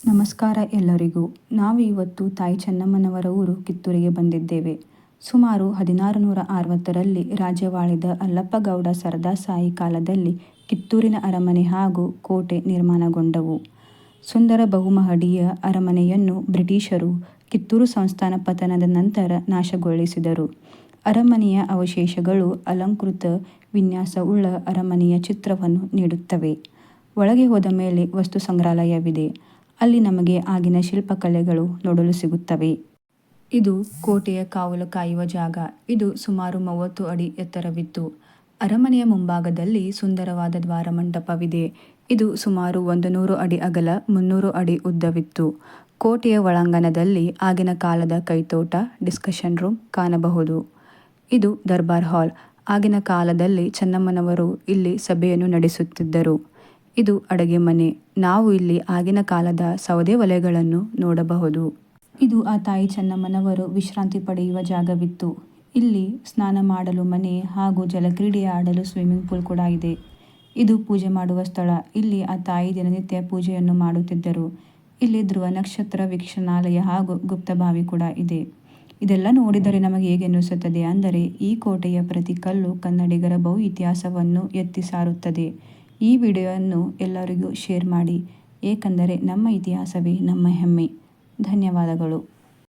ನಮಸ್ಕಾರ ಎಲ್ಲರಿಗೂ. ನಾವು ಇವತ್ತು ತಾಯಿ ಚೆನ್ನಮ್ಮನವರ ಊರು ಕಿತ್ತೂರಿಗೆ ಬಂದಿದ್ದೇವೆ. ಸುಮಾರು 1660ರಲ್ಲಿ ರಾಜ್ಯವಾಳಿದ ಅಲ್ಲಪ್ಪಗೌಡ ಸರದಾಸಾಯಿ ಕಾಲದಲ್ಲಿ ಕಿತ್ತೂರಿನ ಅರಮನೆ ಹಾಗೂ ಕೋಟೆ ನಿರ್ಮಾಣಗೊಂಡವು. ಸುಂದರ ಬಹುಮಹಡಿಯ ಅರಮನೆಯನ್ನು ಬ್ರಿಟಿಷರು ಕಿತ್ತೂರು ಸಂಸ್ಥಾನ ಪತನದ ನಂತರ ನಾಶಗೊಳಿಸಿದರು. ಅರಮನೆಯ ಅವಶೇಷಗಳು ಅಲಂಕೃತ ವಿನ್ಯಾಸವುಳ್ಳ ಅರಮನೆಯ ಚಿತ್ರವನ್ನು ನೀಡುತ್ತವೆ. ಒಳಗೆ ಹೋದ ಮೇಲೆ ವಸ್ತು ಸಂಗ್ರಹಾಲಯವಿದೆ. ಅಲ್ಲಿ ನಮಗೆ ಆಗಿನ ಶಿಲ್ಪಕಲೆಗಳು ನೋಡಲು ಸಿಗುತ್ತವೆ. ಇದು ಕೋಟೆಯ ಕಾವಲು ಕಾಯುವ ಜಾಗ. ಇದು ಸುಮಾರು 30 ಅಡಿ ಎತ್ತರವಿತ್ತು. ಅರಮನೆಯ ಮುಂಭಾಗದಲ್ಲಿ ಸುಂದರವಾದ ದ್ವಾರ ಮಂಟಪವಿದೆ. ಇದು ಸುಮಾರು 100 ಅಡಿ ಅಗಲ, 300 ಅಡಿ ಉದ್ದವಿತ್ತು. ಕೋಟೆಯ ಒಳಾಂಗಣದಲ್ಲಿ ಆಗಿನ ಕಾಲದ ಕೈತೋಟ, ಡಿಸ್ಕಷನ್ ರೂಮ್ ಕಾಣಬಹುದು. ಇದು ದರ್ಬಾರ್ ಹಾಲ್. ಆಗಿನ ಕಾಲದಲ್ಲಿ ಚೆನ್ನಮ್ಮನವರು ಇಲ್ಲಿ ಸಭೆಯನ್ನು ನಡೆಸುತ್ತಿದ್ದರು. ಇದು ಅಡುಗೆ ಮನೆ. ನಾವು ಇಲ್ಲಿ ಆಗಿನ ಕಾಲದ ಸೌದೆ ಒಲೆಗಳನ್ನು ನೋಡಬಹುದು. ಇದು ಆ ತಾಯಿ ಚೆನ್ನಮ್ಮನವರು ವಿಶ್ರಾಂತಿ ಪಡೆಯುವ ಜಾಗವಿತ್ತು. ಇಲ್ಲಿ ಸ್ನಾನ ಮಾಡಲು ಮನೆ ಹಾಗೂ ಜಲಕ್ರೀಡೆ ಆಡಲು ಸ್ವಿಮ್ಮಿಂಗ್ ಪೂಲ್ ಕೂಡ ಇದೆ. ಇದು ಪೂಜೆ ಮಾಡುವ ಸ್ಥಳ. ಇಲ್ಲಿ ಆ ತಾಯಿ ದಿನನಿತ್ಯ ಪೂಜೆಯನ್ನು ಮಾಡುತ್ತಿದ್ದರು. ಇಲ್ಲಿ ಧ್ರುವ ನಕ್ಷತ್ರ ವೀಕ್ಷಣಾಲಯ ಹಾಗೂ ಗುಪ್ತಬಾವಿ ಕೂಡ ಇದೆ. ಇದೆಲ್ಲ ನೋಡಿದರೆ ನಮಗೆ ಹೇಗೆ ಎನ್ನಿಸುತ್ತದೆ ಅಂದರೆ ಈ ಕೋಟೆಯ ಪ್ರತಿ ಕಲ್ಲು ಕನ್ನಡಿಗರ ಬಹು ಇತಿಹಾಸವನ್ನು ಎತ್ತಿ ಸಾರುತ್ತದೆ. ಈ ವಿಡಿಯೋವನ್ನು ಎಲ್ಲರಿಗೂ ಶೇರ್ ಮಾಡಿ, ಏಕೆಂದರೆ ನಮ್ಮ ಇತಿಹಾಸವೇ ನಮ್ಮ ಹೆಮ್ಮೆ. ಧನ್ಯವಾದಗಳು.